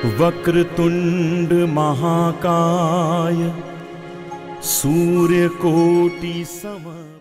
वक्रतुंड महाकाय सूर्यकोटि समप्रभ।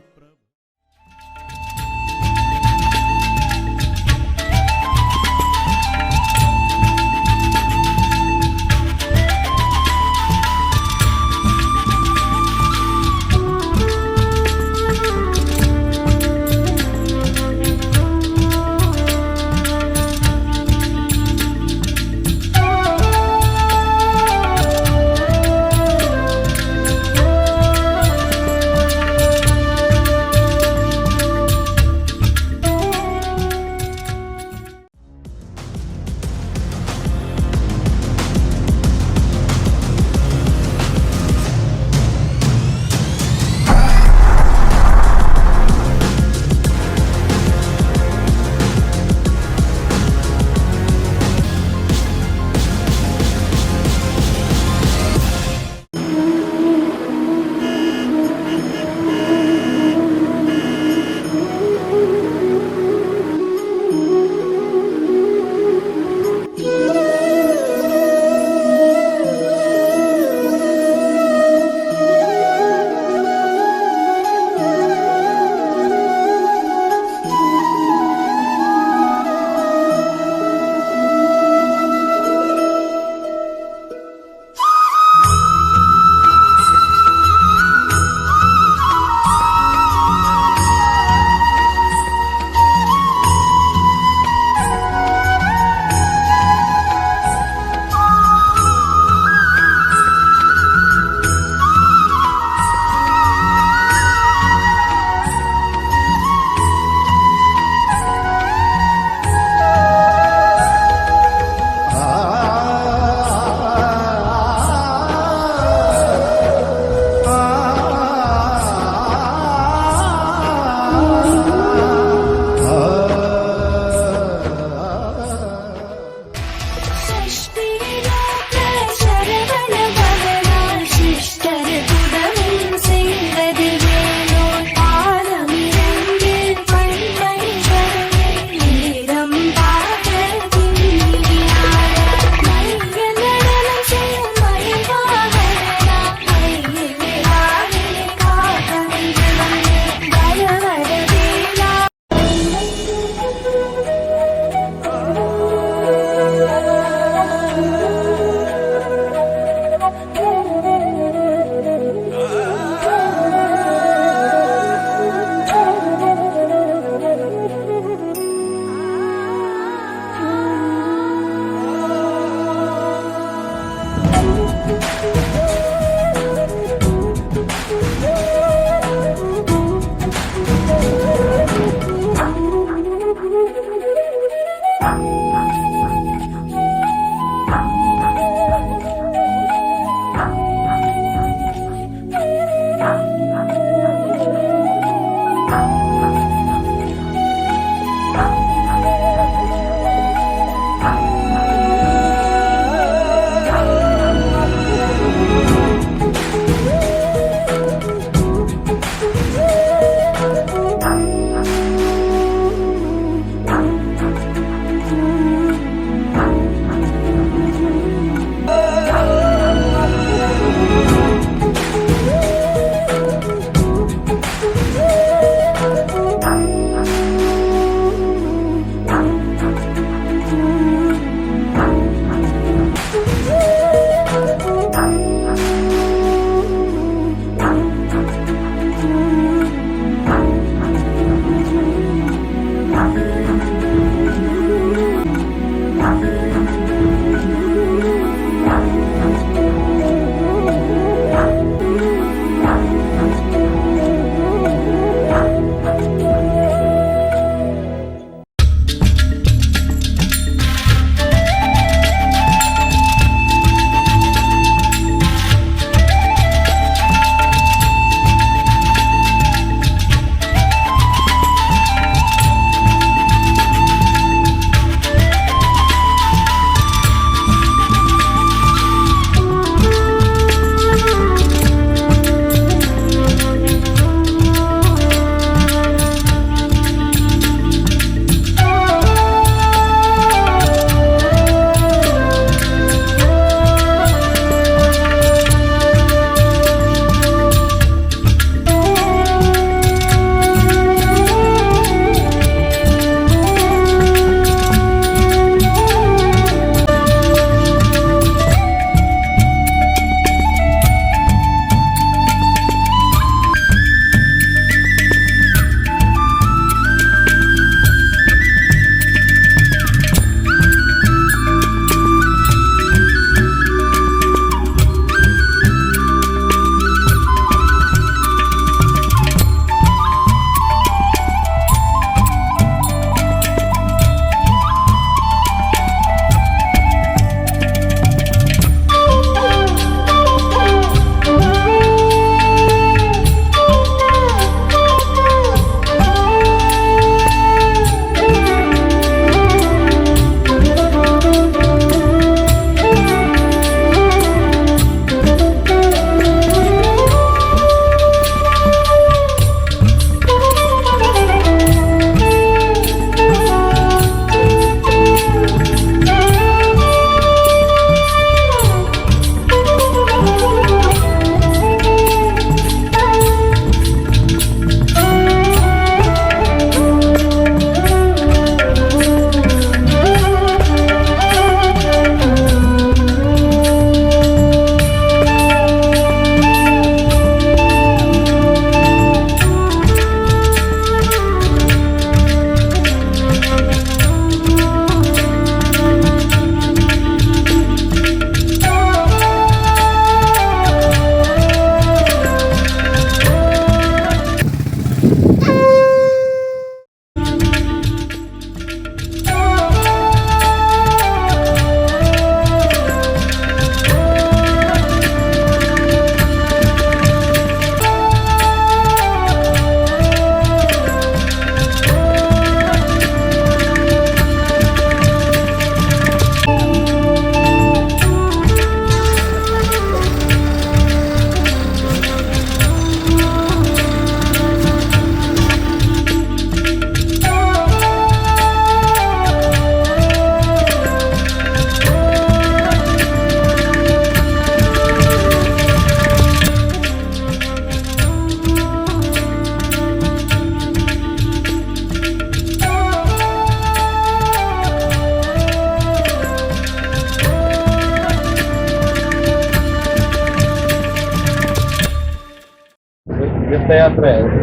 തീർത്ഥയാത്രയായിരുന്നു.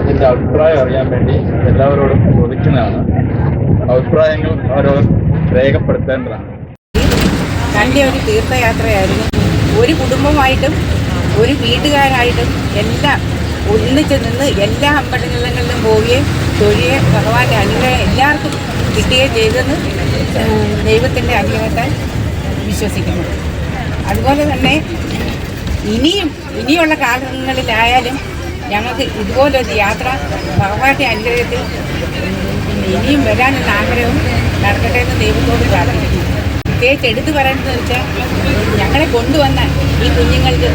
അതിൻ്റെ അഭിപ്രായം അറിയാൻ വേണ്ടി എല്ലാവരോടും ചോദിക്കുന്നതാണ്. അഭിപ്രായങ്ങൾ അവരോട് രേഖപ്പെടുത്തേണ്ടതാണ്. നല്ല ഒരു തീർത്ഥയാത്രയായിരുന്നു. ഒരു കുടുംബമായിട്ടും ഒരു വീട്ടുകാരായിട്ടും എല്ലാം ഒന്നിച്ച് നിന്ന് എല്ലാ അമ്പലങ്ങളിലും പോവുകയും തൊഴുകയും ഭഗവാന്റെ അനുഗ്രഹം എല്ലാവർക്കും കിട്ടുകയും ചെയ്തെന്ന് ദൈവത്തിൻ്റെ അനുഗ്രഹത്താൽ വിശ്വസിക്കുന്നു. അതുപോലെ തന്നെ ഇനിയുള്ള കാലങ്ങളിലായാലും ഞങ്ങൾക്ക് ഇതുപോലൊരു യാത്ര ഭഗവാന്റെ അനുഗ്രഹത്തിൽ ഇനിയും വരാനുള്ള ആഗ്രഹവും നടക്കട്ടെ എന്ന് ദൈവത്തോട് പ്രാർത്ഥിക്കുന്നു. പ്രത്യേകിച്ച് എടുത്തു പറയുന്നത് വെച്ചാൽ ഞങ്ങളെ കൊണ്ടുവന്ന ഈ കുഞ്ഞുങ്ങൾക്ക്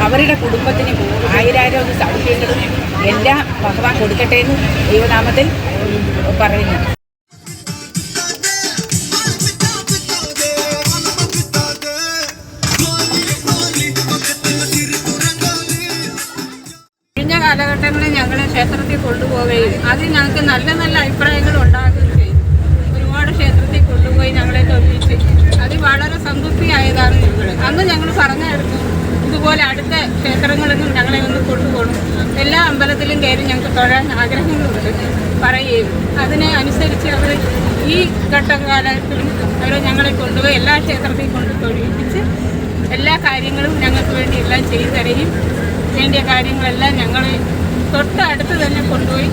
അവരുടെ കുടുംബത്തിന് ആയിരാരോഗ്യ സൗഖ്യങ്ങളും എല്ലാം ഭഗവാൻ കൊടുക്കട്ടെ എന്ന് ദൈവനാമത്തിൽ പറയുന്നു. കഴിഞ്ഞ കാലഘട്ടങ്ങളിൽ ഞങ്ങളെ ക്ഷേത്രത്തിൽ കൊണ്ടുപോവുകയും അതിൽ ഞങ്ങൾക്ക് നല്ല നല്ല അഭിപ്രായങ്ങൾ ഉണ്ടാകുകയും ചെയ്തു. ഒരുപാട് ക്ഷേത്രത്തിൽ കൊണ്ടുപോയി ഞങ്ങളെ തൊഴിലിച്ച് അത് വളരെ സംതൃപ്തിയായതാണ് ഞങ്ങൾ. അന്ന് ഞങ്ങൾ പറഞ്ഞായിരുന്നു ഇതുപോലെ അടുത്ത ക്ഷേത്രങ്ങളിലും ഞങ്ങളെ ഒന്ന് കൊണ്ടുപോകണം, എല്ലാ അമ്പലത്തിലും കയറി ഞങ്ങൾക്ക് തൊഴാൻ ആഗ്രഹങ്ങളുണ്ട് പറയുകയും അതിനെ അനുസരിച്ച് അവർ ഈ ഘട്ടകാലത്തിലും അവർ ഞങ്ങളെ കൊണ്ടുപോയി എല്ലാ ക്ഷേത്രത്തിൽ കൊണ്ട് തൊഴിലിപ്പിച്ച് എല്ലാ കാര്യങ്ങളും ഞങ്ങൾക്ക് വേണ്ടി എല്ലാം ചെയ്തു തരികയും വേണ്ടിയ കാര്യങ്ങളെല്ലാം ഞങ്ങൾ തൊട്ടടുത്ത് തന്നെ കൊണ്ടുപോയി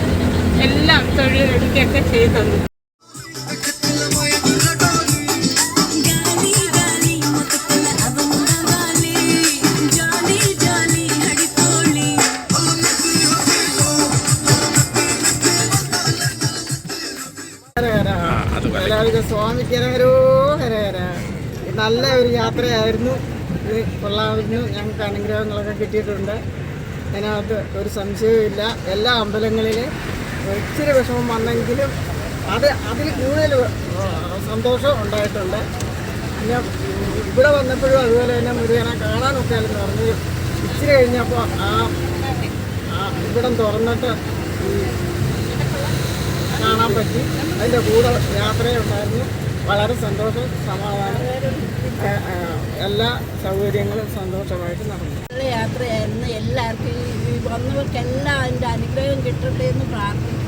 എല്ലാം തൊഴിലെടുക്കുകയൊക്കെ ചെയ്തു തന്നു. സ്വാമിക്ക് ഹരഹര. നല്ല ഒരു യാത്രയായിരുന്നു. ഇത് കൊള്ളാവുന്നു. ഞങ്ങൾക്ക് അനുഗ്രഹങ്ങളൊക്കെ കിട്ടിയിട്ടുണ്ട്. അതിനകത്ത് ഒരു സംശയവുമില്ല. എല്ലാ അമ്പലങ്ങളിലും ഇച്ചിരി വിഷമം വന്നെങ്കിലും അതിൽ കൂടുതൽ സന്തോഷം ഉണ്ടായിട്ടുണ്ട്. പിന്നെ ഇവിടെ വന്നപ്പോഴും അതുപോലെ തന്നെ മുരുകനെ കാണാനൊക്കെ ആണെന്ന് പറഞ്ഞു. ഇച്ചിരി കഴിഞ്ഞപ്പോൾ ഇവിടം തുറന്നിട്ട് കാണാൻ പറ്റി. അതിൻ്റെ കൂടെ യാത്രയുണ്ടായിരുന്നു. വളരെ സന്തോഷം, സമാധാനം, എല്ലാ സൗകര്യങ്ങളും സന്തോഷമായിട്ട് നടന്നു. നല്ല യാത്രയായിരുന്നു. എല്ലാവർക്കും വന്നവർക്കെല്ലാം അതിൻ്റെ അനുഗ്രഹം കിട്ടട്ടെ എന്ന് പ്രാർത്ഥിക്കുന്നു.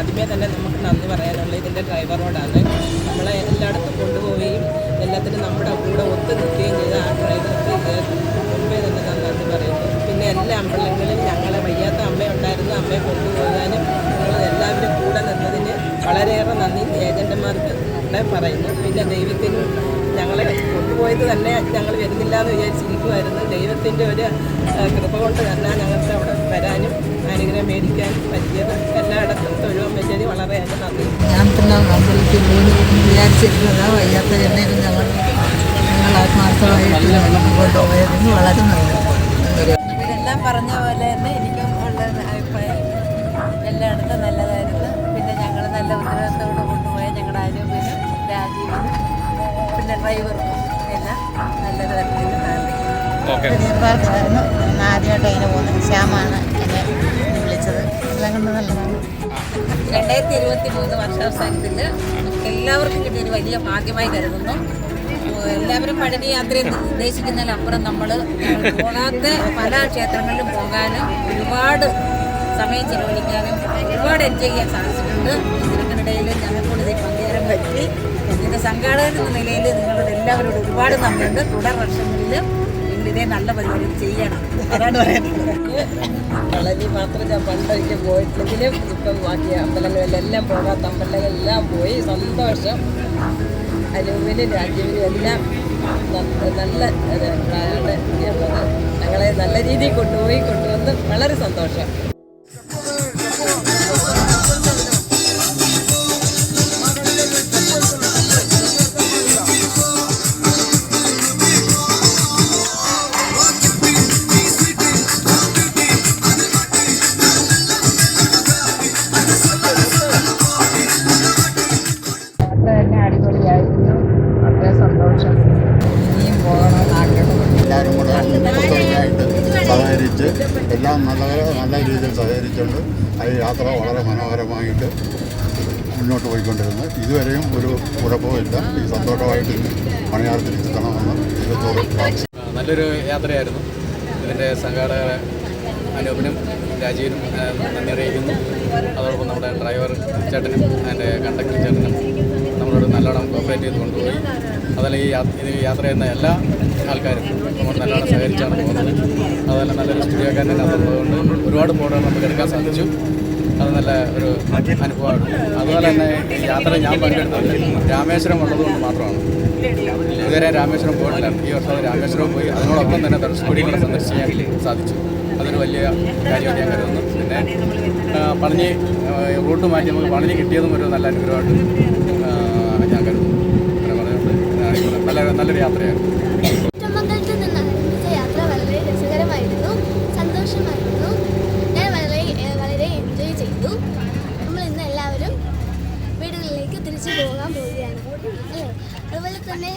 ആദ്യമേ തന്നെ നമുക്ക് നന്ദി പറയാനുള്ളത് ഇതിൻ്റെ ഡ്രൈവറോടാണ്. നമ്മളെ എല്ലായിടത്തും കൊണ്ടുപോവുകയും എല്ലാത്തിനും നമ്മുടെ കൂടെ ഒത്തു നിൽക്കുകയും ചെയ്ത ആ ഡ്രൈവർക്ക് മുമ്പേ തന്നെ ഞാൻ നന്ദി പറയുന്നു. പിന്നെ എല്ലാ അമ്പലങ്ങളിലും ഞങ്ങളെ വയ്യാത്ത അമ്മയുണ്ടായിരുന്നു. അമ്മയെ കൊണ്ടുപോകാനും ഞങ്ങൾ എല്ലാവരും കൂടെ നിന്നതിന് വളരെയേറെ നന്ദി ഏജൻറ്റുമാർക്ക് പറയുന്നു. പിന്നെ ദൈവത്തിന് ഞങ്ങളെ കൊണ്ടുപോയത് തന്നെ ഞങ്ങൾ വരുന്നില്ല എന്ന് വിചാരിച്ചിരിക്കുമായിരുന്നു. ദൈവത്തിൻ്റെ ഒരു കൃപ കൊണ്ട് തന്നെ ഞങ്ങൾക്ക് അവിടെ വരാനും അനുഗ്രഹം മേടിക്കാനും പറ്റിയത്. എല്ലായിടത്തും തൊഴുവാൻ പറ്റിയത് വളരെയേറെ നന്ദി. ഞാൻ പിന്നെ അമ്പലത്തിൽ പോയി വിചാരിച്ചിരുന്നത് വയ്യാത്ത എണ്ണയിൽ ഞങ്ങൾ ആത്മാർത്ഥമായിട്ട് കൊണ്ടുപോയതിന് വളരെ നന്ദി. ഇവരെല്ലാം പറഞ്ഞ പോലെ തന്നെ എനിക്കും ഉള്ള അഭിപ്രായം എല്ലായിടത്തും നല്ലതായിരുന്നു. പിന്നെ ഞങ്ങൾ നല്ല ഉത്തരവാദിത്തത്തോടെ കൊണ്ടുപോയ ഞങ്ങളുടെ ആരോഗ്യനും രാജീവിനും പിന്നെ ഡ്രൈവർക്കും എല്ലാം നല്ലൊരു തരത്തിൽ ആയിരുന്നു. ആദ്യമായിട്ട് അതിന് പോകുന്നത് ശ്യാമാണ് എന്നെ വിളിച്ചത്. എല്ലാം കൊണ്ട് നല്ലതാണ്. 2023 വർഷാവസാനത്തിൽ എല്ലാവർക്കും കിട്ടിയൊരു വലിയ ഭാഗ്യമായി കരുതുന്നു. എല്ലാവരും പഴനി യാത്രയെ ഉദ്ദേശിക്കുന്നതിലപ്പുറം നമ്മൾ പോകാത്ത പല ക്ഷേത്രങ്ങളിലും പോകാനും ഒരുപാട് സമയം ചിലവഴിക്കാനും ഒരുപാട് എൻജോയ് ചെയ്യാൻ സാധിച്ചിട്ടുണ്ട്. ഇതിനിടയിൽ ഞങ്ങൾക്കൂടെ ഇതിൽ പങ്കുചേരാൻ പറ്റി. ഇതിൻ്റെ സംഘാടകർ എന്ന നിലയിൽ നിങ്ങളോട് എല്ലാവരോടും ഒരുപാട് നന്ദിയുണ്ട്. തുടർ വർഷങ്ങളിൽ ഇതേ നല്ല പരിപാടി ചെയ്യണം, അതാണ് പറയുന്നത്. പളനി മാത്രം ഞാൻ പണ്ടൊരിക്കൽ പോയിട്ടില്ലെങ്കിലും ഇപ്പം ബാക്കി അമ്പലങ്ങളിലെല്ലാം പോകാത്ത അമ്പലങ്ങളെല്ലാം പോയി. സന്തോഷം. അനുവിനും രാജീവിനും എല്ലാം നല്ല അഭിപ്രായമാണ് ഞങ്ങളെ നല്ല രീതിയിൽ കൊണ്ടുവന്ന് വളരെ സന്തോഷം. വെച്ചുകൊണ്ട് ആ യാത്ര വളരെ മനോഹരമായിട്ട് മുന്നോട്ട് പോയിക്കൊണ്ടിരുന്നത്. ഇതുവരെയും ഒരു കുഴപ്പമില്ല. ഈ സന്തോഷമായിട്ട് മണിയാർ തിരിച്ചെത്തണമെന്ന് ദൈവത്തോട് പ്രാർത്ഥിക്കുന്നു. നല്ലൊരു യാത്രയായിരുന്നു. ഇതിൻ്റെ സംഘാടകരെ അനൂപിനും രാജീവിനും നന്ദി അറിയിക്കുന്നു. അതോടൊപ്പം നമ്മുടെ ഡ്രൈവർ ചേട്ടനും അതിൻ്റെ കണ്ടക്ടർ ചേട്ടനും നമ്മളോട് നല്ലോണം കോപ്പറേറ്റ് ചെയ്ത് കൊണ്ടുപോയി. അതുപോലെ ഈ യാത്ര ചെയ്യുന്ന എല്ലാ ആൾക്കാരും നമ്മൾ നല്ലോണം സഹകരിച്ചാണ് പോകുന്നത്. അതുപോലെ നല്ലൊരു സ്റ്റുഡിയോക്കാരനെ അതുള്ളതുകൊണ്ട് ഒരുപാട് ഫോട്ടോകൾ നമുക്ക് എടുക്കാൻ സാധിച്ചു. അത് നല്ല ഒരു അനുഭവമാണ്. അതുപോലെ തന്നെ ഈ യാത്ര ഞാൻ പങ്കെടുത്തത് രാമേശ്വരം ഉള്ളതുകൊണ്ട് മാത്രമാണ്. ഇതുവരെ രാമേശ്വരം പോയിട്ടില്ല. ഈ വർഷം രാമേശ്വരം പോയി അതിനോടൊപ്പം തന്നെ ധനുഷ്കോടി കൂടെ സന്ദർശിക്കാൻ സാധിച്ചു. അതൊരു വലിയ കാര്യമായിട്ട് ഞാൻ കരുതുന്നു. പിന്നെ പളനി റൂട്ട് മാറ്റി നമുക്ക് പളനി കിട്ടിയതും ഒരു നല്ല അനുഗ്രഹമായിട്ട് ഞാൻ കരുതുന്നു. നല്ലൊരു യാത്രയായിരുന്നു. മംഗലത്തിൽ നിന്ന് ആരംഭിച്ച യാത്ര വളരെ രസകരമായിരുന്നു, സന്തോഷമായിരുന്നു. ഞാൻ വളരെ എൻജോയ് ചെയ്തു. നമ്മൾ ഇന്ന് എല്ലാവരും വീടുകളിലേക്ക് തിരിച്ചു പോകാൻ പോവുകയാണ് അല്ലേ? അതുപോലെ തന്നെ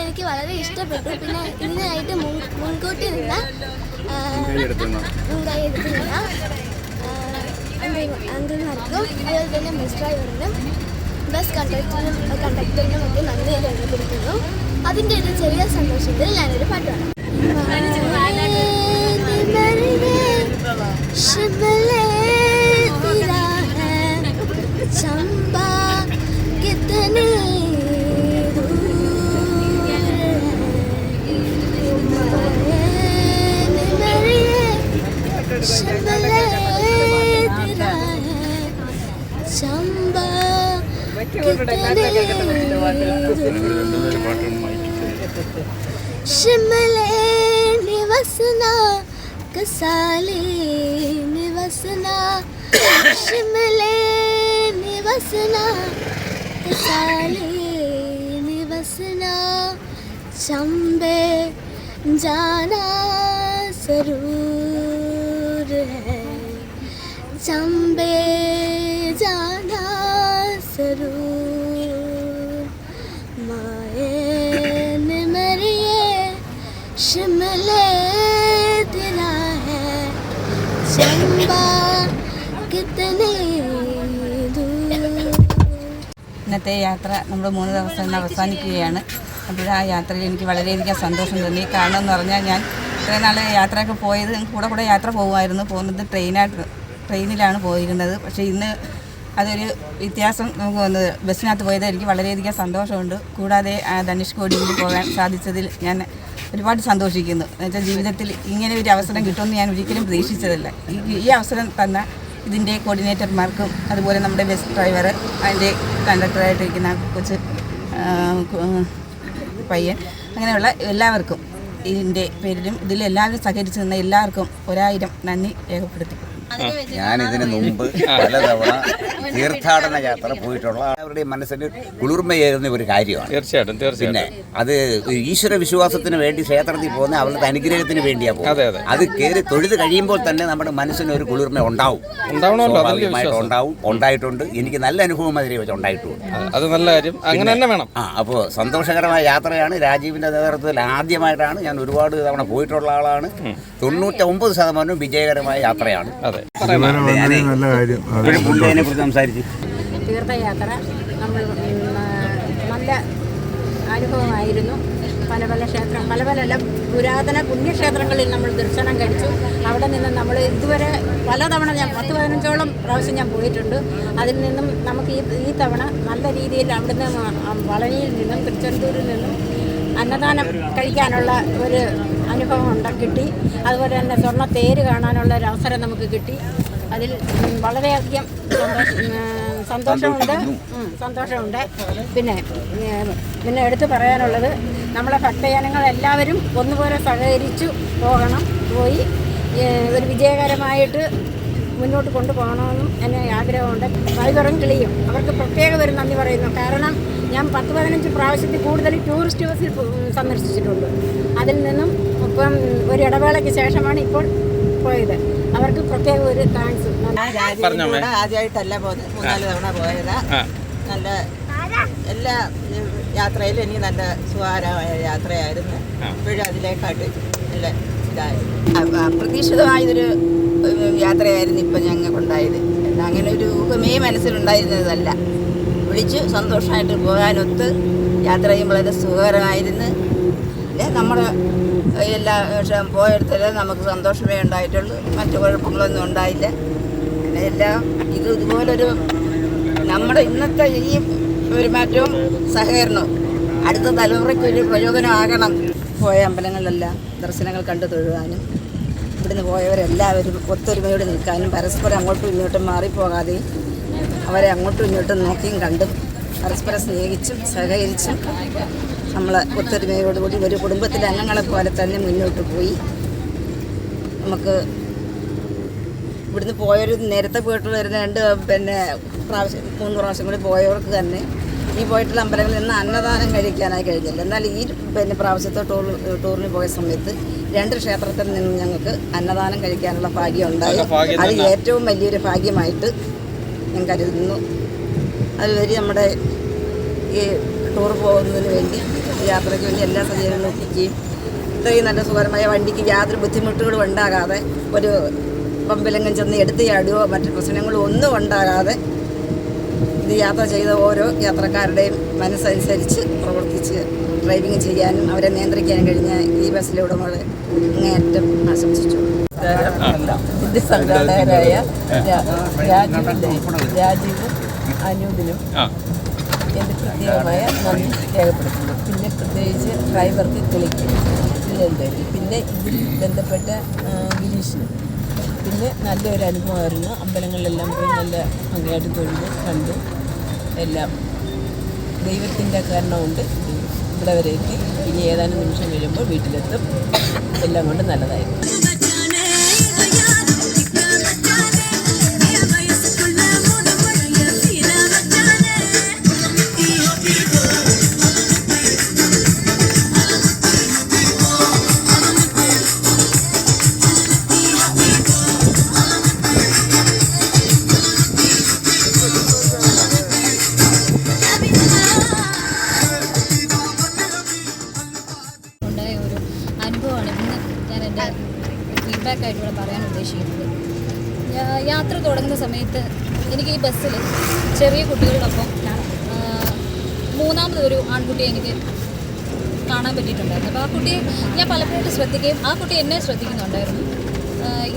എനിക്ക് വളരെ ഇഷ്ടപ്പെട്ടു. പിന്നെ ഇതിനായിട്ട് മുൻകൂട്ടി നിന്ന മുൻകൈ എടുത്തുനിന്ന അങ്കിൾമാർക്കും അതുപോലെ തന്നെ ബസ് ഡ്രൈവറിനും ബസ് കണ്ടക്ടറിനും ഒക്കെ നന്ദി രേഖപ്പെടുത്തുന്നു. അതിൻ്റെ ഒരു ചെറിയ സന്തോഷത്തിൽ ഞാനൊരു പാട്ട് പാടാം. शिमले निवसना कसाले निवसना शिमले निवसना कसाले निवसना चंबे जाना जरूर है चंबे जाना जरूर माए ने मरिए शिमले तेरा है चंबा कितने दूर. ഇന്നത്തെ യാത്ര നമ്മൾ 3 ദിവസം ഇന്ന് അവസാനിക്കുകയാണ്. അപ്പോൾ ആ യാത്രയിൽ എനിക്ക് വളരെയധികം സന്തോഷം തോന്നി. കാരണം എന്ന് പറഞ്ഞാൽ ഞാൻ ഇത്രയും നാൾ യാത്രയൊക്കെ പോയത് കൂടെ യാത്ര പോകുന്നത് ട്രെയിനിലാണ് പോയിരുന്നത്. പക്ഷേ ഇന്ന് അതൊരു വ്യത്യാസം നമുക്ക് വന്നത് ബസ്സിനകത്ത് പോയത് എനിക്ക് വളരെയധികം സന്തോഷമുണ്ട്. കൂടാതെ ധനുഷ്കോടിയിൽ പോകാൻ സാധിച്ചതിൽ ഞാൻ ഒരുപാട് സന്തോഷിക്കുന്നു. എന്നുവെച്ചാൽ ജീവിതത്തിൽ ഇങ്ങനെ ഒരു അവസരം കിട്ടുമെന്ന് ഞാൻ ഒരിക്കലും പ്രതീക്ഷിച്ചതല്ല. ഈ അവസരം തന്ന ഇതിൻ്റെ കോർഡിനേറ്റർമാർക്കും അതുപോലെ നമ്മുടെ ബസ് ഡ്രൈവർ അതിൻ്റെ കണ്ടക്ടറായിട്ടിരിക്കുന്ന കൊച്ച് പയ്യൻ അങ്ങനെയുള്ള എല്ലാവർക്കും ഇതിൻ്റെ പേരിലും ഇതിലെല്ലാവരും സഹകരിച്ചു നിന്ന എല്ലാവർക്കും 1000 നന്ദി രേഖപ്പെടുത്തി. ഞാൻ ഇതിന് മുമ്പ് പലതവണ തീർത്ഥാടന യാത്ര പോയിട്ടുള്ള അവരുടെ മനസ്സിന് കുളിർമയേറുന്ന ഒരു കാര്യമാണ്. തീർച്ചയായിട്ടും. പിന്നെ അത് ഈശ്വര വിശ്വാസത്തിന് വേണ്ടി ക്ഷേത്രത്തിൽ പോകുന്ന അവരുടെ അനുഗ്രഹത്തിന് വേണ്ടിയാണ് പോകുന്നത്. അത് കയറി തൊഴുത് കഴിയുമ്പോൾ തന്നെ നമ്മുടെ മനസ്സിന് ഒരു കുളിർമ ഉണ്ടായിട്ടുണ്ട്. എനിക്ക് നല്ല അനുഭവം അതിനെ വെച്ച് ഉണ്ടായിട്ടുണ്ട്. അത് നല്ല കാര്യം. അങ്ങനെ തന്നെ വേണം. അപ്പോൾ സന്തോഷകരമായ യാത്രയാണ്. രാജീവിൻ്റെ നേതൃത്വത്തിൽ ആദ്യമായിട്ടാണ്. ഞാൻ ഒരുപാട് തവണ പോയിട്ടുള്ള ആളാണ്. 99% വിജയകരമായ യാത്രയാണ്. സംസാരിച്ചു തീർത്ഥയാത്ര നമ്മൾ നല്ല അനുഭവമായിരുന്നു. പല പുരാതന പുണ്യക്ഷേത്രങ്ങളിൽ നമ്മൾ ദർശനം കഴിച്ചു. അവിടെ നിന്ന് നമ്മൾ ഇതുവരെ പലതവണ ഞാൻ 10-15ഓളം പ്രാവശ്യം ഞാൻ പോയിട്ടുണ്ട്. അതിൽ നിന്നും നമുക്ക് ഈ തവണ നല്ല രീതിയിൽ അവിടുന്ന് പളനിയിൽ നിന്നും തിരുച്ചെന്തൂരിൽ നിന്നും അന്നദാനം കഴിക്കാനുള്ള ഒരു അനുഭവം കിട്ടി. അതുപോലെ തന്നെ സ്വർണ്ണ തേര് കാണാനുള്ള ഒരു അവസരം നമുക്ക് കിട്ടി. അതിൽ വളരെയധികം സന്തോഷമുണ്ട്. പിന്നെ എടുത്തു പറയാനുള്ളത് നമ്മളെ ഭക്തജനങ്ങൾ എല്ലാവരും ഒന്നുപോലെ സഹകരിച്ചു പോയി ഒരു വിജയകരമായിട്ട് മുന്നോട്ട് കൊണ്ടുപോകണമെന്നും എന്നെ ആഗ്രഹമുണ്ട്. ഡ്രൈവറും കിളിയും അവർക്ക് പ്രത്യേക ഒരു നന്ദി പറയുന്നു. കാരണം ഞാൻ 10-15 പ്രാവശ്യത്തിൽ കൂടുതൽ ടൂറിസ്റ്റ് ബസ്സിൽ സന്ദർശിച്ചിട്ടുണ്ട്. അതിൽ നിന്നും ഇപ്പം ഒരു ഇടവേളയ്ക്ക് ശേഷമാണ് ഇപ്പോൾ പോയത്. അവർക്ക് പ്രത്യേക ഒരു താങ്ക്സ്. ആദ്യമായിട്ടല്ല പോകുന്നത്, 3-4 തവണ പോയതാ. നല്ല എല്ലാ യാത്രയിലും എനിക്ക് നല്ല സുഖകരമായ യാത്രയായിരുന്നു. ഇപ്പോഴും അതിലേക്കാട്ട് നല്ല അപ്രതീക്ഷിതമായതൊരു യാത്രയായിരുന്നു ഇപ്പം ഞങ്ങൾക്കുണ്ടായത്. അങ്ങനെ ഒരു ഊഹമേ മനസ്സിലുണ്ടായിരുന്നതല്ല. വിളിച്ച് സന്തോഷമായിട്ട് പോകാനൊത്ത് യാത്ര ചെയ്യുമ്പോൾ വളരെ സുഖകരമായിരുന്നു. നമ്മുടെ എല്ലാ പോയിടത്തെല്ലാം നമുക്ക് സന്തോഷമേ ഉണ്ടായിട്ടുള്ളൂ, മറ്റു കുഴപ്പങ്ങളൊന്നും ഉണ്ടായില്ല. പിന്നെ എല്ലാം ഇതുപോലൊരു നമ്മുടെ ഇന്നത്തെ ഈ പെരുമാറ്റവും സഹകരണവും അടുത്ത തലമുറയ്ക്ക് ഒരു പ്രയോജനമാകണം. പോയ അമ്പലങ്ങളിലെല്ലാം ദർശനങ്ങൾ കണ്ടു തൊഴുവാനും ഇവിടുന്ന് പോയവരെല്ലാവരും ഒത്തൊരുമയോടെ നിൽക്കാനും പരസ്പരം അങ്ങോട്ടും ഇങ്ങോട്ടും മാറിപ്പോകാതെയും അവരെ അങ്ങോട്ടും ഇങ്ങോട്ടും നോക്കിയും കണ്ടും പരസ്പരം സ്നേഹിച്ചും സഹകരിച്ചും നമ്മൾ ഒത്തൊരുമയോടുകൂടി ഒരു കുടുംബത്തിലെ അംഗങ്ങളെ പോലെ തന്നെ മുന്നോട്ട് പോയി. നമുക്ക് ഇവിടുന്ന് പോയൊരു നേരത്തെ പോയിട്ടുള്ള വരുന്ന 3 പ്രാവശ്യം കൂടി പോയവർക്ക് തന്നെ ഈ പോയിട്ടുള്ള അമ്പലങ്ങളിൽ നിന്ന് അന്നദാനം കഴിക്കാനായി കഴിഞ്ഞില്ല. എന്നാൽ ഈ പ്രാവശ്യത്തെ ടൂറിന് പോയ സമയത്ത് 2 ക്ഷേത്രത്തിൽ നിന്നും ഞങ്ങൾക്ക് അന്നദാനം കഴിക്കാനുള്ള ഭാഗ്യം ഉണ്ടായി. അത് ഏറ്റവും വലിയൊരു ഭാഗ്യമായിട്ട് ഞാൻ കരുതുന്നു. അതുവഴി നമ്മുടെ ഈ ടൂർ പോകുന്നതിന് വേണ്ടി യാത്രയ്ക്ക് വേണ്ടി എല്ലാ സജ്ജീകരണങ്ങളും എത്തിക്കുകയും ഇത്രയും നല്ല സുഖകരമായ വണ്ടിക്ക് യാതൊരു ബുദ്ധിമുട്ടുകളും ഉണ്ടാകാതെ ഒരു പമ്പിലെങ്ങും ചെന്ന് എടുത്ത് ചാടുകയോ മറ്റു പ്രശ്നങ്ങളോ ഒന്നും ഉണ്ടാകാതെ ഇത് യാത്ര ചെയ്ത ഓരോ യാത്രക്കാരുടെയും മനസ്സനുസരിച്ച് പ്രവർത്തിച്ച് ഡ്രൈവിംഗ് ചെയ്യാനും അവരെ നിയന്ത്രിക്കാനും കഴിഞ്ഞ ഈ ബസ്സിലെ ഉടമകളെ അങ്ങേയറ്റം ആശംസിച്ചു. ഇതിൻ്റെ സംഘാടകരായ രാജീവും അനൂപിനും എൻ്റെ പ്രത്യേകമായ നന്ദി രേഖപ്പെടുത്തുന്നു. പിന്നെ പ്രത്യേകിച്ച് ഡ്രൈവർക്ക് കിളിക്കും പിന്നെ ഇതിൽ ബന്ധപ്പെട്ട ഗിരീഷിനും പിന്നെ നല്ലൊരു അനുഭവമായിരുന്നു. അമ്പലങ്ങളിലെല്ലാം പോയി നല്ല ഭംഗിയായിട്ട് തൊഴുതു കണ്ടു. എല്ലാം ദൈവത്തിൻ്റെ കാരണമുണ്ട് ഇവിടെ വരെ എത്തി. ഇനി ഏതാനും നിമിഷം കഴിയുമ്പോൾ വീട്ടിലെത്തും. എല്ലാം കൊണ്ട് നല്ലതായിരുന്നു. ഫീഡ്ബാക്കായിട്ടിവിടെ പറയാൻ ഉദ്ദേശിക്കുന്നത്, യാത്ര തുടങ്ങുന്ന സമയത്ത് എനിക്ക് ഈ ബസ്സിൽ ചെറിയ കുട്ടികളോടൊപ്പം 3ാമത് ഒരു ആൺകുട്ടിയെ എനിക്ക് കാണാൻ പറ്റിയിട്ടുണ്ടായിരുന്നു. അപ്പോൾ ആ കുട്ടിയെ ഞാൻ പലപ്പോഴും ശ്രദ്ധിക്കുകയും ആ കുട്ടി എന്നെ ശ്രദ്ധിക്കുന്നുണ്ടായിരുന്നു.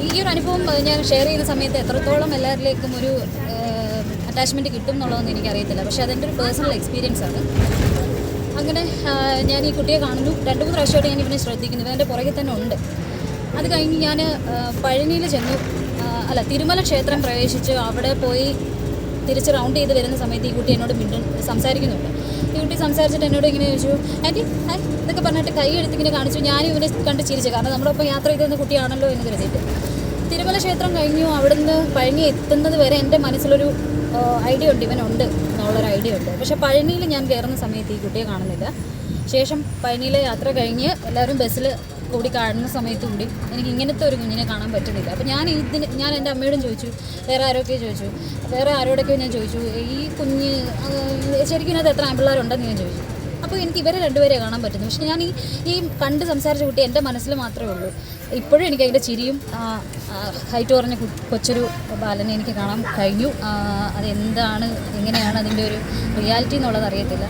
ഈ ഒരു അനുഭവം ഞാൻ ഷെയർ ചെയ്യുന്ന സമയത്ത് എത്രത്തോളം എല്ലാവരിലേക്കും ഒരു അറ്റാച്ച്മെൻറ്റ് കിട്ടും എന്നുള്ളതൊന്നും എനിക്കറിയത്തില്ല. പക്ഷേ അതെൻ്റെ ഒരു പേഴ്സണൽ എക്സ്പീരിയൻസ് ആണ്. അങ്ങനെ ഞാൻ ഈ കുട്ടിയെ കാണുന്നു. 2-3 പ്രാവശ്യമായിട്ട് ഞാൻ ഇവനെ ശ്രദ്ധിക്കുന്നു. ഇവൻ്റെ പുറകെ തന്നെ ഉണ്ട്. അത് കഴിഞ്ഞ് ഞാൻ പഴനിയിൽ ചെന്നു. തിരുമല ക്ഷേത്രം പ്രവേശിച്ച് അവിടെ പോയി തിരിച്ച് റൗണ്ട് ചെയ്ത് വരുന്ന സമയത്ത് ഈ കുട്ടി എന്നോട് സംസാരിക്കുന്നുണ്ട്. ഈ കുട്ടി സംസാരിച്ചിട്ട് എന്നോട് ഇങ്ങനെ ചോദിച്ചു, ആൻറ്റി ഹായ് ഇതൊക്കെ പറഞ്ഞിട്ട് കൈ എടുത്തിങ്ങനെ കാണിച്ചു. ഞാനും ഇവനെ കണ്ട് ചിരിച്ചു. കാരണം നമ്മുടെ ഒപ്പം യാത്ര ചെയ്തുന്ന കുട്ടിയാണല്ലോ എന്ന് കരുതിയിട്ട്. തിരുമല ക്ഷേത്രം കഴിഞ്ഞു. അവിടുന്ന് പഴനി എത്തുന്നത് വരെ എൻ്റെ മനസ്സിലൊരു ഐഡിയ ഉണ്ട്, ഇവനുണ്ട് എന്നുള്ളൊരു ഐഡിയ ഉണ്ട്. പക്ഷേ പഴനിയിൽ ഞാൻ കയറുന്ന സമയത്ത് ഈ കുട്ടിയെ കാണുന്നില്ല. ശേഷം പഴനിയിലെ യാത്ര കഴിഞ്ഞ് എല്ലാവരും ബസ്സിൽ കൂടി കാണുന്ന സമയത്ത് കൂടി എനിക്ക് ഇങ്ങനത്തെ ഒരു കുഞ്ഞിനെ കാണാൻ പറ്റുന്നില്ല. അപ്പോൾ ഞാൻ എൻ്റെ അമ്മയോടും ചോദിച്ചു, വേറെ ആരോടൊക്കെയോ ഞാൻ ചോദിച്ചു, ഈ കുഞ്ഞ് ശരിക്കും ഇതിനകത്ത് എത്ര ആൺപിള്ളേരുണ്ടെന്ന് ഞാൻ ചോദിച്ചു. അപ്പോൾ എനിക്ക് ഇവരെ 2 പേരെ കാണാൻ പറ്റുന്നു. പക്ഷേ ഞാൻ ഈ കണ്ട് സംസാരിച്ച കുട്ടി എൻ്റെ മനസ്സിൽ മാത്രമേ ഉള്ളൂ. ഇപ്പോഴും എനിക്ക് അതിൻ്റെ ചിരിയും ഹൈറ്റ് കുറഞ്ഞ കൊച്ചൊരു ബാലനെ എനിക്ക് കാണാൻ കഴിഞ്ഞു. അതെന്താണ് എങ്ങനെയാണ് അതിൻ്റെ ഒരു റിയാലിറ്റി എന്നുള്ളത് അറിയത്തില്ല.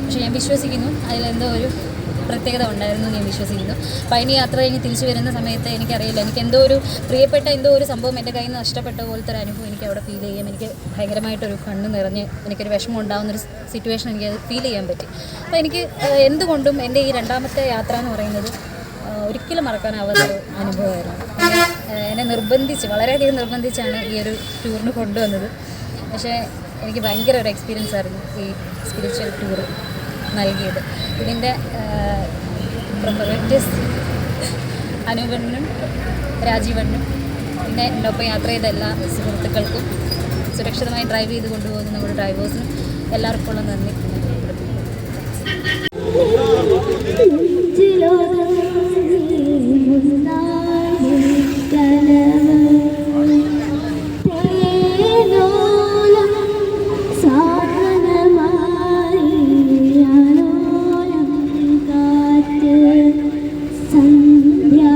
പക്ഷേ ഞാൻ വിശ്വസിക്കുന്നു അതിലെന്തോ ഒരു പ്രത്യേകത ഉണ്ടായിരുന്നു ഞാൻ വിശ്വസിക്കുന്നു. പഴനി യാത്ര കഴിഞ്ഞ് തിരിച്ചു വരുന്ന സമയത്ത് എനിക്കറിയില്ല, എനിക്ക് എന്തോ ഒരു പ്രിയപ്പെട്ട ഒരു സംഭവം എൻ്റെ കയ്യിൽ നിന്ന് നഷ്ടപ്പെട്ട പോലത്തെ ഒരു അനുഭവം എനിക്ക് അവിടെ ഫീൽ ചെയ്യാം. എനിക്ക് ഭയങ്കരമായിട്ടൊരു കണ്ണ് നിറഞ്ഞ് എനിക്കൊരു വിഷമം ഉണ്ടാകുന്നൊരു സിറ്റുവേഷൻ എനിക്ക് ഫീൽ ചെയ്യാൻ പറ്റി. അപ്പോൾ എനിക്ക് എന്തുകൊണ്ടും എൻ്റെ ഈ 2ാമത്തെ യാത്ര എന്ന് പറയുന്നത് ഒരിക്കലും മറക്കാനാവാത്തൊരു അനുഭവമായിരുന്നു. എന്നെ വളരെയധികം നിർബന്ധിച്ചാണ് ഈ ഒരു ടൂറിന് കൊണ്ടുവന്നത്. പക്ഷേ എനിക്ക് ഭയങ്കര ഒരു എക്സ്പീരിയൻസ് ആയിരുന്നു ഈ സ്പിരിച്വൽ ടൂർ നൽകിയത്. ഇതിൻ്റെ പ്രൊപ്പറേറ്റേഴ്സ് അനൂപനും രാജീവണ്ണനും പിന്നെ എൻ്റെ ഒപ്പം യാത്ര ചെയ്ത എല്ലാ സുഹൃത്തുക്കൾക്കും സുരക്ഷിതമായി ഡ്രൈവ് ചെയ്ത് കൊണ്ടുപോകുന്ന നമ്മുടെ ഡ്രൈവേഴ്സിനും എല്ലാവർക്കും ഉള്ള നന്ദി. സന്ധ്യാ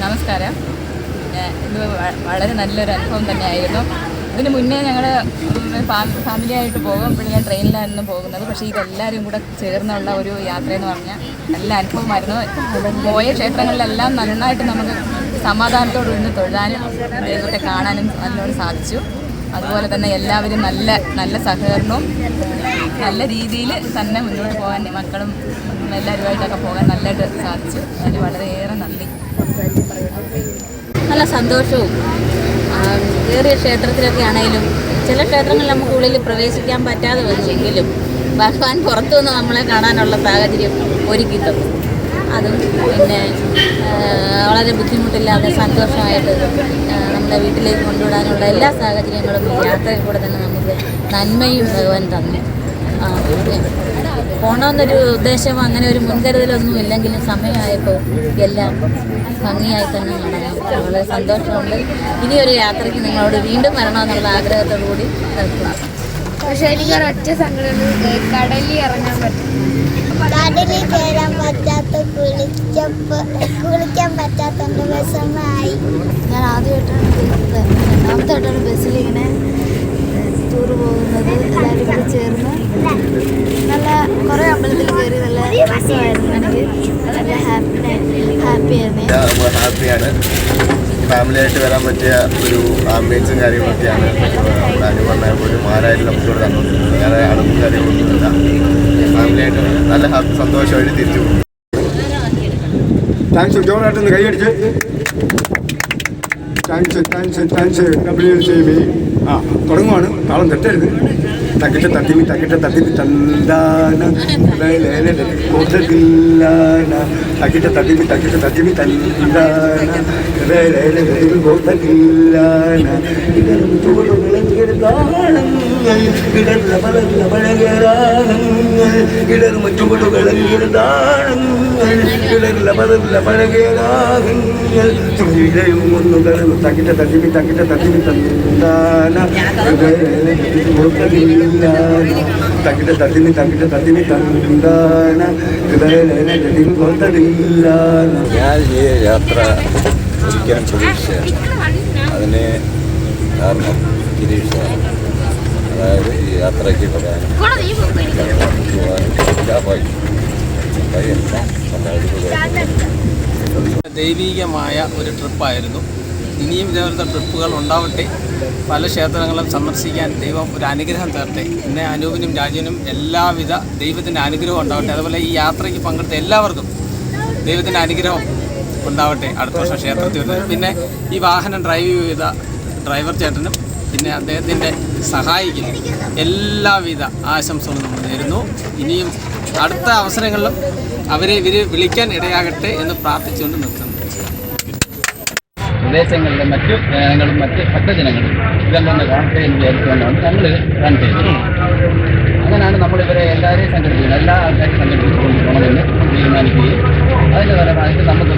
നമസ്കാരം. ഇത് വളരെ നല്ലൊരു അനുഭവം തന്നെയായിരുന്നു. ഇതിന് മുന്നേ ഞങ്ങൾ ഫാമിലിയായിട്ട് പോകുമ്പോൾ ഞാൻ ട്രെയിനിലായിരുന്നു പോകുന്നത്. പക്ഷേ ഇതെല്ലാവരും കൂടെ ചേർന്നുള്ള ഒരു യാത്രയെന്ന് പറഞ്ഞാൽ നല്ല അനുഭവമായിരുന്നു. പോയ ക്ഷേത്രങ്ങളിലെല്ലാം നന്നായിട്ട് നമുക്ക് സമാധാനത്തോട് നിന്ന് തൊഴാനും ദൈവത്തെ കാണാനും അതിനോട് സാധിച്ചു. അതുപോലെ തന്നെ എല്ലാവരും നല്ല സഹകരണവും നല്ല രീതിയിൽ തന്നെ മുന്നോട്ട് പോകാൻ മക്കളും എല്ലാവരുമായിട്ടൊക്കെ പോകാൻ നല്ലതായിട്ട് സാധിച്ചു. അതിന് വളരെയേറെ നന്ദി. നല്ല സന്തോഷവും ഏറിയ ക്ഷേത്രത്തിലൊക്കെ ആണെങ്കിലും ചില ക്ഷേത്രങ്ങളിൽ നമുക്ക് ഉള്ളിൽ പ്രവേശിക്കാൻ പറ്റാതെ വന്നെങ്കിലും ഭഗവാൻ പുറത്തുനിന്ന് നമ്മളെ കാണാനുള്ള സാഹചര്യം ഒരുക്കി തന്നു. അതും പിന്നെ വളരെ ബുദ്ധിമുട്ടില്ലാതെ സന്തോഷമായിട്ട് നമ്മുടെ വീട്ടിലേക്ക് കൊണ്ടുവിടാനുള്ള എല്ലാ സാഹചര്യങ്ങളും ഈ യാത്രയിൽ കൂടെ തന്നെ നമുക്ക് നന്മയും ഭഗവാൻ തന്നു. പോകണമെന്നൊരു ഉദ്ദേശം അങ്ങനെ ഒരു മുൻകരുതലൊന്നും ഇല്ലെങ്കിലും സമയമായപ്പോൾ എല്ലാം ഭംഗിയായി തന്നെ നടന്നു. വളരെ സന്തോഷമുണ്ട്. ഇനിയൊരു യാത്രയ്ക്ക് നിങ്ങളോട് വീണ്ടും വരണമെന്നുള്ള ആഗ്രഹത്തോടു കൂടി നിൽക്കുന്നു. പക്ഷെ എനിക്ക് ഒരൊറ്റ സങ്കടം, കടലിൽ ഇറങ്ങാൻ പറ്റും. കടലിൽ കയറാൻ പറ്റാത്ത കുളിക്കാൻ പറ്റാത്തതിൻ്റെ വിഷമമായി. ഞാൻ രണ്ടാമത്തായിട്ടാണ് ബസ്സിൽ ഇങ്ങനെ ടൂർ പോകുന്നത്. എല്ലാവരും കൂടി ചേർന്ന് നല്ല കുറേ അമ്പലത്തിൽ കയറി നല്ല രസമായിരുന്നു. എനിക്ക് നല്ല ഹാപ്പിയാണ്. ഫാമിലിയായിട്ട് വരാൻ പറ്റിയ ഒരു ആംബിയൻസും കാര്യങ്ങളൊക്കെയാണ് പറഞ്ഞ ഒരു മാരായിട്ട് നമുക്കിവിടെ തന്നുകൊണ്ടിരുന്നത്. വേറെ അടവും കാര്യങ്ങളൊന്നുമില്ല. ഫാമിലിയായിട്ട് നല്ല സന്തോഷമായിട്ട് തിരിച്ചു പോകും. താങ്ക്സ്. ജോറായിട്ടൊന്ന് കൈയടിച്ച് താങ്ക്സ് ഡബ്ല്യു. തുടങ്ങുവാണ്. താളം തെറ്റരുത്. തക്കിട്ട് തത്തിമി തന്താന ബോധത്തില്ലാന തക്കിട്ട് തത്തിമി തന്താന ബോധത്തില്ലാന ഇടർന്ന പലർന്ന പഴകേറാണങ്ങൾ ഇടർമ ചുവടുകളങ്ങിയ ദാനങ്ങൾ ഇടർന്ന പലർന്ന പഴകേറാകങ്ങൾ ഇടയും ഒന്നു കടന്നു തക്കിട്ട് തത്തിമി തന്താന തക്കിട്ട് തത്തിമി തന്താന ഞാൻ ഈ യാത്ര ഒരിക്കലും പ്രതീക്ഷിച്ച അതിന് കാരണം ഗിരീഷ്, അതായത് ഈ യാത്രയ്ക്ക് പ്രധാനം ദൈവീകമായ ഒരു ട്രിപ്പായിരുന്നു. ഇനിയും ഇതേപോലത്തെ ട്രിപ്പുകൾ ഉണ്ടാവട്ടെ. പല ക്ഷേത്രങ്ങളും സന്ദർശിക്കാൻ ദൈവം ഒരു അനുഗ്രഹം തരട്ടെ. പിന്നെ അനൂപിനും രാജുവിനും എല്ലാവിധ ദൈവത്തിൻ്റെ അനുഗ്രഹം ഉണ്ടാവട്ടെ. അതുപോലെ ഈ യാത്രയ്ക്ക് പങ്കെടുത്ത എല്ലാവർക്കും ദൈവത്തിൻ്റെ അനുഗ്രഹം ഉണ്ടാവട്ടെ അടുത്ത വർഷം ക്ഷേത്രത്തിൽ വരുന്നത്. പിന്നെ ഈ വാഹനം ഡ്രൈവ് ചെയ്ത ഡ്രൈവർ ചേട്ടനും പിന്നെ അദ്ദേഹത്തിൻ്റെ സഹായിക്കും എല്ലാവിധ ആശംസകളും നമ്മൾ നേരുന്നു. ഇനിയും അടുത്ത അവസരങ്ങളിലും അവരെ വിളിക്കാൻ ഇടയാകട്ടെ എന്ന് പ്രാർത്ഥിച്ചുകൊണ്ട് നിർത്തുന്നു. പ്രദേശങ്ങളിലെ മറ്റ് ജനങ്ങളും മറ്റ് ഭക്തജനങ്ങളും ഇതെല്ലാം കാണട്ടെ എന്ന് വിചാരിച്ചുകൊണ്ടാണ് ഞങ്ങൾ റൺ ചെയ്തത്. അങ്ങനെയാണ് നമ്മളിവരെ എല്ലാവരെയും സംഘടിപ്പിക്കുന്നത്, എല്ലാ ആൾക്കാരെയും സംഘടിപ്പിച്ചുകൊണ്ട് പോകണമെന്ന് തീരുമാനിക്കുകയും അതിൻ്റെ ഫലമായിട്ട് നമുക്ക്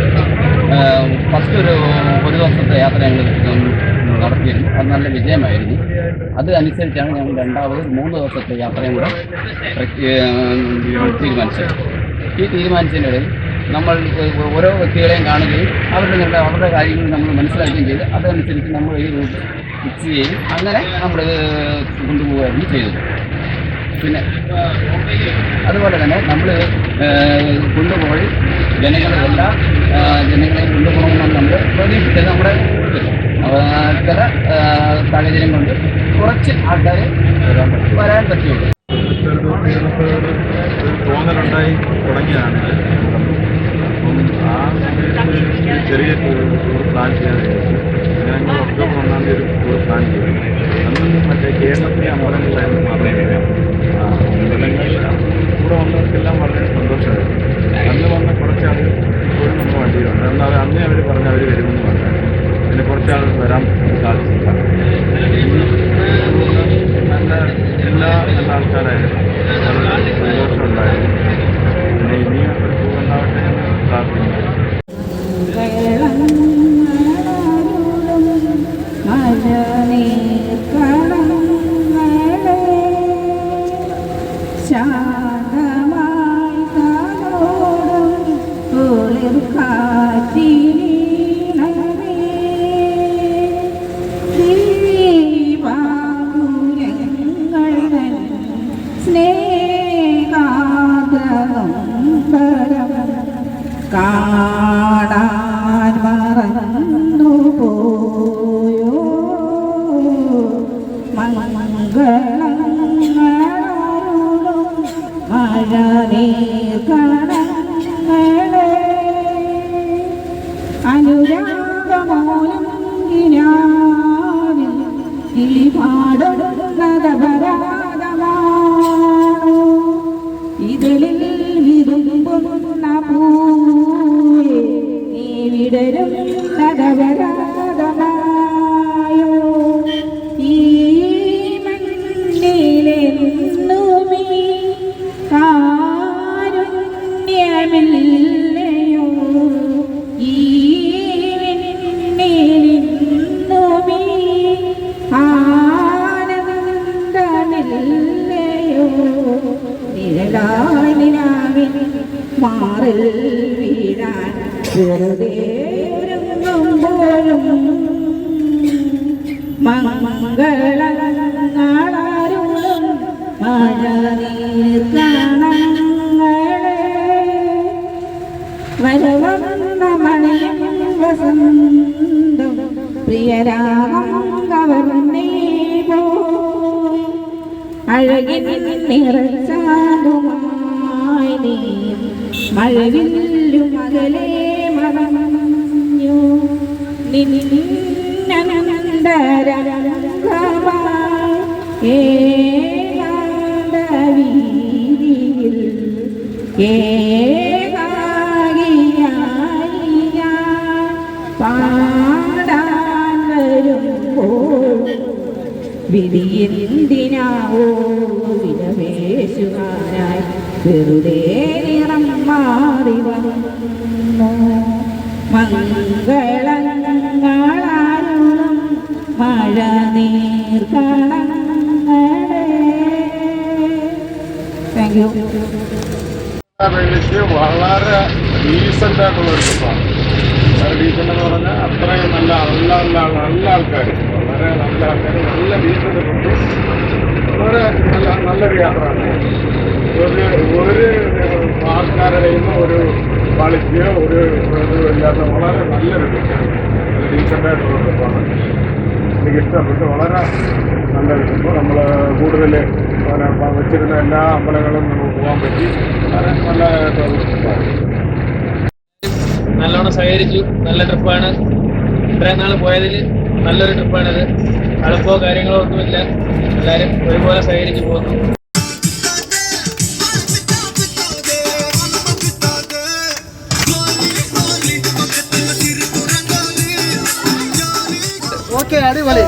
ഫസ്റ്റ് ഒരു ദിവസത്തെ യാത്ര ഞങ്ങൾ നടത്തിയിരുന്നു. അത് നല്ല വിജയമായിരുന്നു. അത് അനുസരിച്ചാണ് ഞങ്ങൾ രണ്ടാമത് 3 ദിവസത്തെ യാത്രയും കൂടെ തീരുമാനിച്ചത്. ഈ തീരുമാനിച്ചതിനിടയിൽ നമ്മൾ ഓരോ വ്യക്തികളെയും കാണുകയും അവരുടെ കാര്യങ്ങൾ നമ്മൾ മനസ്സിലാക്കുകയും ചെയ്ത് അതനുസരിച്ച് നമ്മൾ ഈ റൂട്ട് ഫിക്സ് ചെയ്യുകയും അങ്ങനെ നമ്മൾ കൊണ്ടുപോവുകയായിരുന്നു ചെയ്തത്. പിന്നെ അതുപോലെ തന്നെ നമ്മൾ കൊണ്ടുപോയി എല്ലാ ജനങ്ങളെയും കൊണ്ടുപോകണമെന്നാണ് നമ്മൾ പ്രതീക്ഷിച്ചത്. നമ്മുടെ ചില സാഹചര്യം കൊണ്ട് കുറച്ച് ആൾക്കാരെ വരാൻ പറ്റുള്ളൂ. തോന്നലുണ്ടായി തുടങ്ങിയതാണ്. ആ ചെറിയ ടൂർ പ്ലാൻ ചെയ്യാൻ ഞങ്ങൾ ഒക്ടോബർ 1-ാം തീയതി ഒരു ടൂർ പ്ലാൻ ചെയ്തു. അന്ന് മറ്റേ കേരളത്തിലെ അമ്പലങ്ങളിലായിരുന്നു മാത്രമേ അമ്പലങ്ങളിൽ കൂടെ വന്നവർക്കെല്ലാം വളരെ സന്തോഷമായിരുന്നു. അന്ന് വന്ന കുറച്ചാൾ ഇപ്പോഴും നമ്മൾ വണ്ടിയിലുണ്ട്. എന്നാൽ അന്നേ അവർ പറഞ്ഞ് അവർ വരുമെന്ന് പറഞ്ഞാൽ പിന്നെ കുറച്ചാൾ വരാൻ സാധിച്ചില്ല. നല്ല ആൾക്കാരായിരുന്നു, സന്തോഷമുണ്ടായിരുന്നു. പിന്നെ ഇനിയും ഒരു ഉണ്ടാവട്ടെ എന്ന് പ്രാർത്ഥിക്കുന്നു. കാണാൻ മറന്നു പോയോ മംഗളങ്ങളോടും മഴനീർക്കണങ്ങളെ അനുരാഗമോലും കിനാവിൽ കിളിപാടുന്നതപരാഗമാണോ ഇതിലിൽ വിരുമ്പുന്ന പൂവേ നീ വിടരും നഗവരാഗമായോ ഈ മണ്ണിലെന്നുമീ കാരുണ്യമില്ലയോ ഈ വിണ്ണിലെന്നുമീ ആനന്ദമില്ലയോ നിഴലാനിലാവിൻ മാറിൽ വീഴാൻ വെറുതെ ഒരുങ്ങുമ്പോഴും മംഗളങ്ങളാരുളും മഴനീർക്കണങ്ങളെ വരവന്ന മണിയും വസന്തം പ്രിയരാമം കവർന്നേ പോയി അഴകിൻ നിറച്ചാകുമായി നീ മഴവില്ലും അകലെ മറഞ്ഞു നിന്നനന്തരംഗമായി ഏകാന്തവീതിയിൽ ഏകാകിയായി ഞാൻ പാടാൻ വരുമ്പോൾ വിധിയെന്തിനാവോ വിലവേശുകാരായി വെറുതെ നിറം മാറി വന്നു മംഗളങ്ങളാരുളും മഴ നീർക്കണങ്ങളെ. Thank you. വളരെ ഡീസൻ്റ് ആയിട്ടുള്ള ഒരു ട്രിപ്പാണ്. വളരെ ഡീസൻ്റ് എന്ന് പറഞ്ഞാൽ അത്രയും നല്ല ആൾക്കാർ, വളരെ നല്ല ആൾക്കാർ, നല്ല ഡീസൻ്റ് ട്രിപ്പ്, വളരെ നല്ലൊരു യാത്രയാണ്. ഒരു ആൾക്കാരുടെ ഒരു ക്വാളിറ്റിയോ ഒരു ഇല്ലാത്ത വളരെ നല്ലൊരു ട്രിപ്പാണ്. ഡീസൻ്റായിട്ടുള്ള ട്രിപ്പാണ്. എനിക്ക് ഇഷ്ടപ്പെട്ടു. വളരെ നല്ലൊരു ട്രിപ്പ്. നമ്മൾ കൂടുതൽ വെച്ചിരുന്ന എല്ലാ അമ്പലങ്ങളും നമുക്ക് പോകാൻ പറ്റി. വളരെ നല്ലതായിട്ടുള്ള ട്രിപ്പാണ്. നല്ലോണം സഹകരിച്ചു. നല്ല ട്രിപ്പാണ്. ഇത്രയും നാൾ പോയതിൽ നല്ലൊരു ട്രിപ്പാണിത്. അളുപ്പോ കാര്യങ്ങളോ ഒന്നുമില്ല. എല്ലാവരും ഒരുപോലെ സഹകരിച്ച് പോകുന്നു. ഓക്കെ, അടിപൊളി.